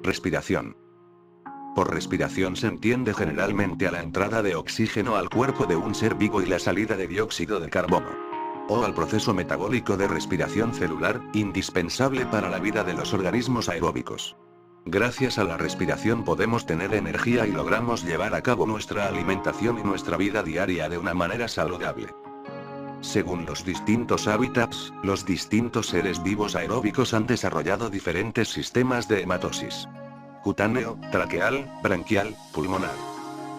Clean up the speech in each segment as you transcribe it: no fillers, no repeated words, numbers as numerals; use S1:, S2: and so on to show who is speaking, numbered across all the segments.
S1: Respiración. Por respiración se entiende generalmente a la entrada de oxígeno al cuerpo de un ser vivo y la salida de dióxido de carbono. O al proceso metabólico de respiración celular, indispensable para la vida de los organismos aeróbicos. Gracias a la respiración podemos tener energía y logramos llevar a cabo nuestra alimentación y nuestra vida diaria de una manera saludable. Según los distintos hábitats, los distintos seres vivos aeróbicos han desarrollado diferentes sistemas de hematosis. Cutáneo, traqueal, branquial, pulmonar.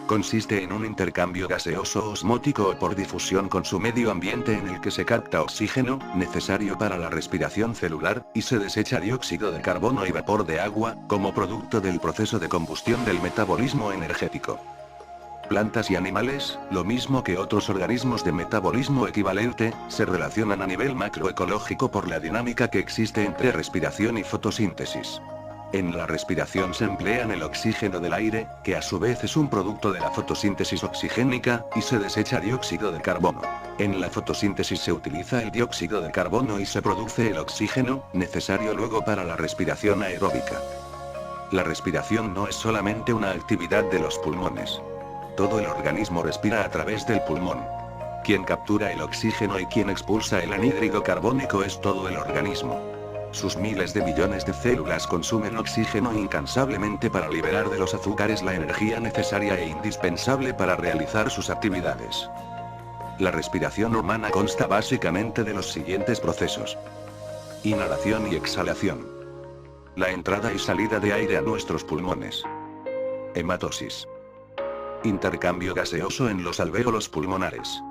S1: Consiste en un intercambio gaseoso osmótico o por difusión con su medio ambiente en el que se capta oxígeno, necesario para la respiración celular, y se desecha dióxido de carbono y vapor de agua, como producto del proceso de combustión del metabolismo energético. Plantas y animales, lo mismo que otros organismos de metabolismo equivalente, se relacionan a nivel macroecológico por la dinámica que existe entre respiración y fotosíntesis. En la respiración se emplean el oxígeno del aire, que a su vez es un producto de la fotosíntesis oxigénica, y se desecha dióxido de carbono. En la fotosíntesis se utiliza el dióxido de carbono y se produce el oxígeno, necesario luego para la respiración aeróbica. La respiración no es solamente una actividad de los pulmones. Todo el organismo respira a través del pulmón. Quien captura el oxígeno y quien expulsa el anhídrido carbónico es todo el organismo. Sus miles de millones de células consumen oxígeno incansablemente para liberar de los azúcares la energía necesaria e indispensable para realizar sus actividades. La respiración humana consta básicamente de los siguientes procesos: inhalación y exhalación. La entrada y salida de aire a nuestros pulmones. Hematosis. Intercambio gaseoso en los alvéolos pulmonares.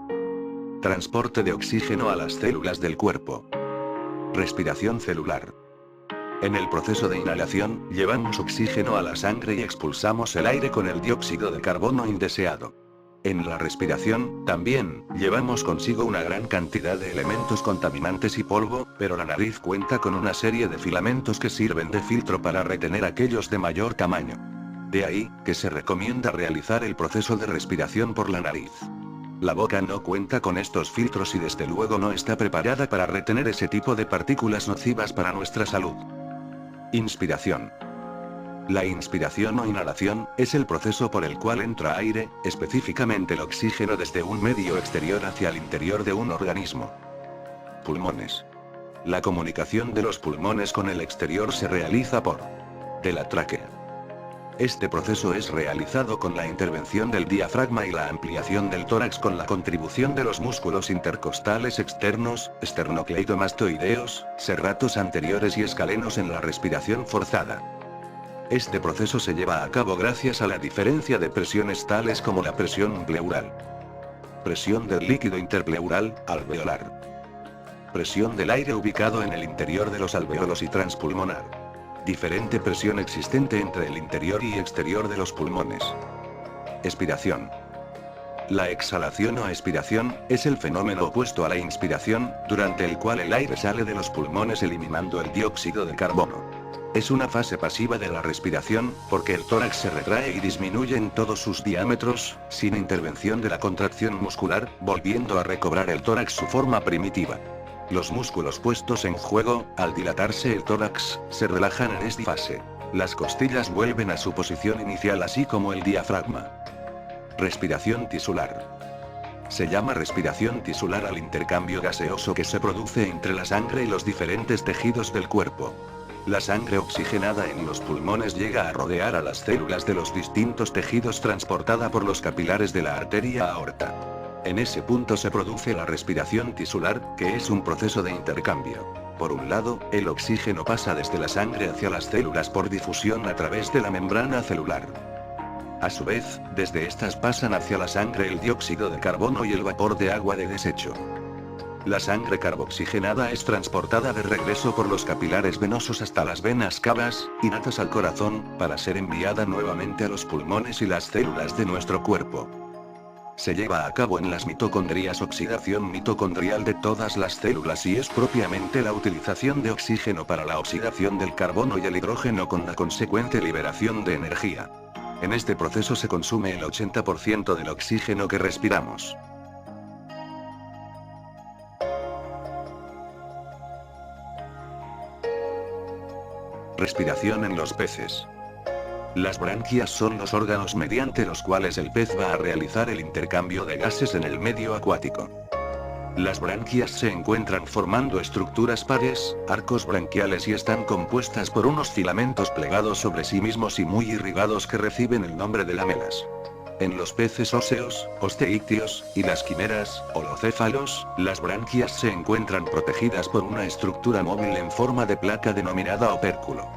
S1: Transporte de oxígeno a las células del cuerpo. Respiración celular. En el proceso de inhalación, llevamos oxígeno a la sangre y expulsamos el aire con el dióxido de carbono indeseado. En la respiración, también, llevamos consigo una gran cantidad de elementos contaminantes y polvo, pero la nariz cuenta con una serie de filamentos que sirven de filtro para retener aquellos de mayor tamaño. De ahí, que se recomienda realizar el proceso de respiración por la nariz. La boca no cuenta con estos filtros y desde luego no está preparada para retener ese tipo de partículas nocivas para nuestra salud. Inspiración. La inspiración o inhalación es el proceso por el cual entra aire, específicamente el oxígeno desde un medio exterior hacia el interior de un organismo. Pulmones. La comunicación de los pulmones con el exterior se realiza por de la tráquea. Este proceso es realizado con la intervención del diafragma y la ampliación del tórax con la contribución de los músculos intercostales externos, esternocleidomastoideos, serratos anteriores y escalenos en la respiración forzada. Este proceso se lleva a cabo gracias a la diferencia de presiones tales como la presión pleural, presión del líquido interpleural, alveolar, presión del aire ubicado en el interior de los alvéolos y transpulmonar. Diferente presión existente entre el interior y exterior de los pulmones. Expiración. La exhalación o expiración es el fenómeno opuesto a la inspiración, durante el cual el aire sale de los pulmones eliminando el dióxido de carbono. Es una fase pasiva de la respiración, porque el tórax se retrae y disminuye en todos sus diámetros, sin intervención de la contracción muscular, volviendo a recobrar el tórax su forma primitiva. Los músculos puestos en juego, al dilatarse el tórax, se relajan en esta fase. Las costillas vuelven a su posición inicial así como el diafragma. Respiración tisular. Se llama respiración tisular al intercambio gaseoso que se produce entre la sangre y los diferentes tejidos del cuerpo. La sangre oxigenada en los pulmones llega a rodear a las células de los distintos tejidos transportada por los capilares de la arteria aorta. En ese punto se produce la respiración tisular, que es un proceso de intercambio. Por un lado, el oxígeno pasa desde la sangre hacia las células por difusión a través de la membrana celular. A su vez, desde estas pasan hacia la sangre el dióxido de carbono y el vapor de agua de desecho. La sangre carboxigenada es transportada de regreso por los capilares venosos hasta las venas cavas, innatas al corazón, para ser enviada nuevamente a los pulmones y las células de nuestro cuerpo. Se lleva a cabo en las mitocondrias oxidación mitocondrial de todas las células y es propiamente la utilización de oxígeno para la oxidación del carbono y el hidrógeno con la consecuente liberación de energía. En este proceso se consume el 80% del oxígeno que respiramos. Respiración en los peces. Las branquias son los órganos mediante los cuales el pez va a realizar el intercambio de gases en el medio acuático. Las branquias se encuentran formando estructuras pares, arcos branquiales y están compuestas por unos filamentos plegados sobre sí mismos y muy irrigados que reciben el nombre de lamelas. En los peces óseos, osteícteos, y las quimeras, holocéfalos, las branquias se encuentran protegidas por una estructura móvil en forma de placa denominada opérculo.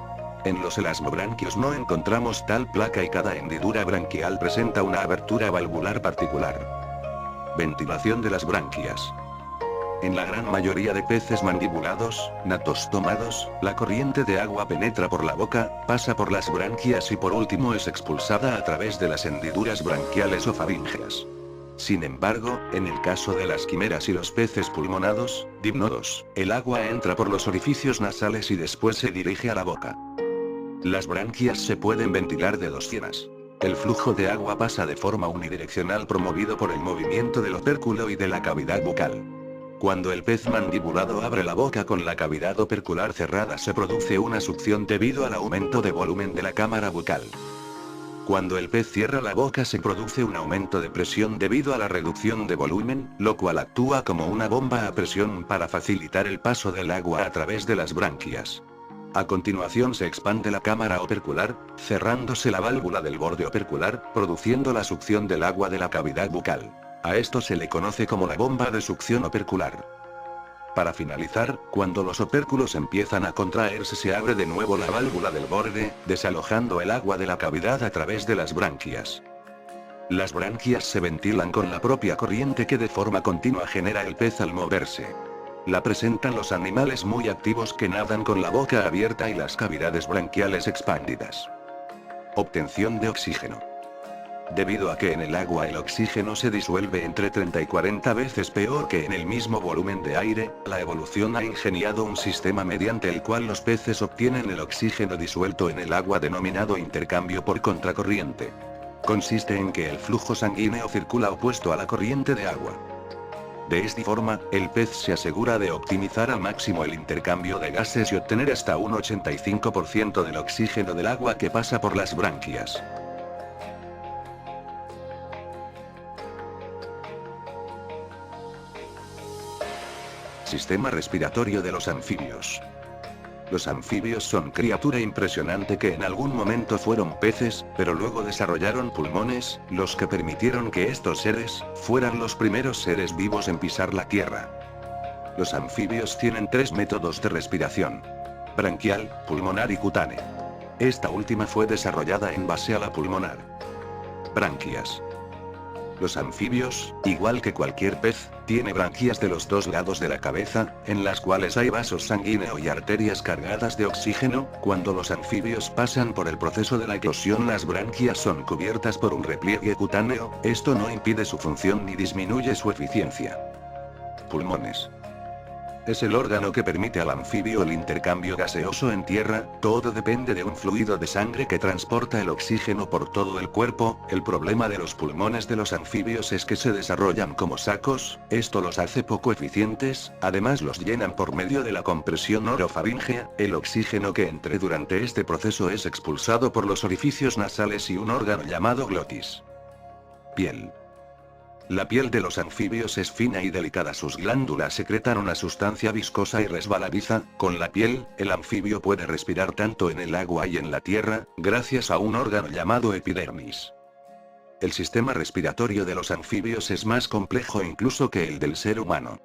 S1: En los elasmobranquios no encontramos tal placa y cada hendidura branquial presenta una abertura valvular particular. Ventilación de las branquias. En la gran mayoría de peces mandibulados, natostomados, la corriente de agua penetra por la boca, pasa por las branquias y por último es expulsada a través de las hendiduras branquiales o faríngeas. Sin embargo, en el caso de las quimeras y los peces pulmonados, dimnodos, el agua entra por los orificios nasales y después se dirige a la boca. Las branquias se pueden ventilar de dos formas. El flujo de agua pasa de forma unidireccional promovido por el movimiento del opérculo y de la cavidad bucal. Cuando el pez mandibulado abre la boca con la cavidad opercular cerrada se produce una succión debido al aumento de volumen de la cámara bucal. Cuando el pez cierra la boca se produce un aumento de presión debido a la reducción de volumen, lo cual actúa como una bomba a presión para facilitar el paso del agua a través de las branquias. A continuación se expande la cámara opercular, cerrándose la válvula del borde opercular, produciendo la succión del agua de la cavidad bucal. A esto se le conoce como la bomba de succión opercular. Para finalizar, cuando los opérculos empiezan a contraerse se abre de nuevo la válvula del borde, desalojando el agua de la cavidad a través de las branquias. Las branquias se ventilan con la propia corriente que de forma continua genera el pez al moverse. La presentan los animales muy activos que nadan con la boca abierta y las cavidades branquiales expandidas. Obtención de oxígeno. Debido a que en el agua el oxígeno se disuelve entre 30 y 40 veces peor que en el mismo volumen de aire, la evolución ha ingeniado un sistema mediante el cual los peces obtienen el oxígeno disuelto en el agua denominado intercambio por contracorriente. Consiste en que el flujo sanguíneo circula opuesto a la corriente de agua. De esta forma, el pez se asegura de optimizar al máximo el intercambio de gases y obtener hasta un 85% del oxígeno del agua que pasa por las branquias. Sistema respiratorio de los anfibios. Los anfibios son criatura impresionante que en algún momento fueron peces, pero luego desarrollaron pulmones, los que permitieron que estos seres fueran los primeros seres vivos en pisar la tierra. Los anfibios tienen tres métodos de respiración: branquial, pulmonar y cutánea. Esta última fue desarrollada en base a la pulmonar. Branquias. Los anfibios, igual que cualquier pez, tiene branquias de los dos lados de la cabeza, en las cuales hay vasos sanguíneos y arterias cargadas de oxígeno. Cuando los anfibios pasan por el proceso de la eclosión, las branquias son cubiertas por un repliegue cutáneo, esto no impide su función ni disminuye su eficiencia. Pulmones. Es el órgano que permite al anfibio el intercambio gaseoso en tierra, todo depende de un fluido de sangre que transporta el oxígeno por todo el cuerpo. El problema de los pulmones de los anfibios es que se desarrollan como sacos, esto los hace poco eficientes, además los llenan por medio de la compresión orofaríngea, el oxígeno que entre durante este proceso es expulsado por los orificios nasales y un órgano llamado glotis. Piel. La piel de los anfibios es fina y delicada, sus glándulas secretan una sustancia viscosa y resbaladiza. Con la piel, el anfibio puede respirar tanto en el agua y en la tierra, gracias a un órgano llamado epidermis. El sistema respiratorio de los anfibios es más complejo incluso que el del ser humano.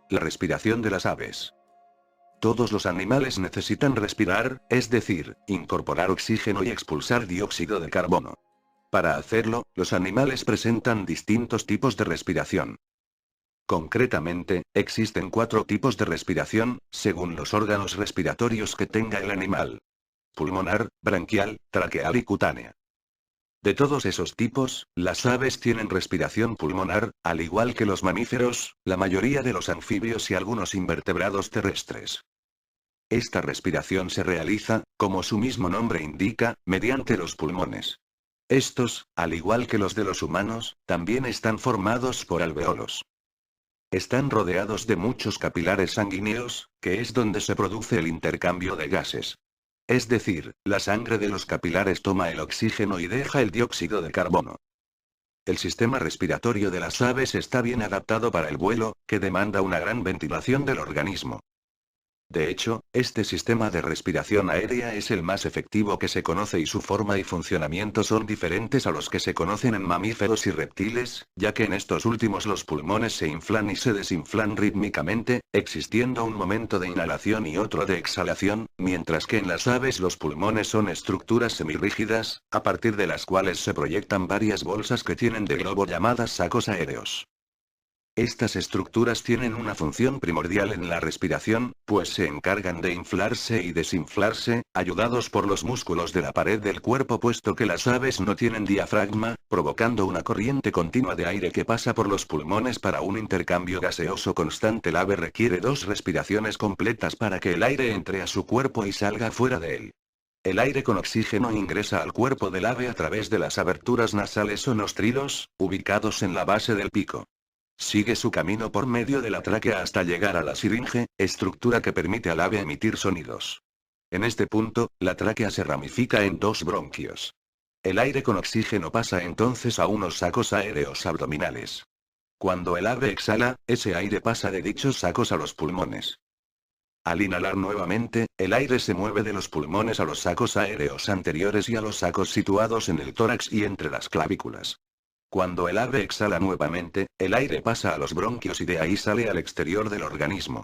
S1: La respiración de las aves. Todos los animales necesitan respirar, es decir, incorporar oxígeno y expulsar dióxido de carbono. Para hacerlo, los animales presentan distintos tipos de respiración. Concretamente, existen 4 tipos de respiración, según los órganos respiratorios que tenga el animal: pulmonar, branquial, traqueal y cutánea. De todos esos tipos, las aves tienen respiración pulmonar, al igual que los mamíferos, la mayoría de los anfibios y algunos invertebrados terrestres. Esta respiración se realiza, como su mismo nombre indica, mediante los pulmones. Estos, al igual que los de los humanos, también están formados por alveolos. Están rodeados de muchos capilares sanguíneos, que es donde se produce el intercambio de gases. Es decir, la sangre de los capilares toma el oxígeno y deja el dióxido de carbono. El sistema respiratorio de las aves está bien adaptado para el vuelo, que demanda una gran ventilación del organismo. De hecho, este sistema de respiración aérea es el más efectivo que se conoce y su forma y funcionamiento son diferentes a los que se conocen en mamíferos y reptiles, ya que en estos últimos los pulmones se inflan y se desinflan rítmicamente, existiendo un momento de inhalación y otro de exhalación, mientras que en las aves los pulmones son estructuras semirrígidas, a partir de las cuales se proyectan varias bolsas que tienen de globo llamadas sacos aéreos. Estas estructuras tienen una función primordial en la respiración, pues se encargan de inflarse y desinflarse, ayudados por los músculos de la pared del cuerpo puesto que las aves no tienen diafragma, provocando una corriente continua de aire que pasa por los pulmones para un intercambio gaseoso constante. El ave requiere 2 respiraciones completas para que el aire entre a su cuerpo y salga fuera de él. El aire con oxígeno ingresa al cuerpo del ave a través de las aberturas nasales o nostrilos, ubicados en la base del pico. Sigue su camino por medio de la tráquea hasta llegar a la siringe, estructura que permite al ave emitir sonidos. En este punto, la tráquea se ramifica en 2 bronquios. El aire con oxígeno pasa entonces a unos sacos aéreos abdominales. Cuando el ave exhala, ese aire pasa de dichos sacos a los pulmones. Al inhalar nuevamente, el aire se mueve de los pulmones a los sacos aéreos anteriores y a los sacos situados en el tórax y entre las clavículas. Cuando el ave exhala nuevamente, el aire pasa a los bronquios y de ahí sale al exterior del organismo.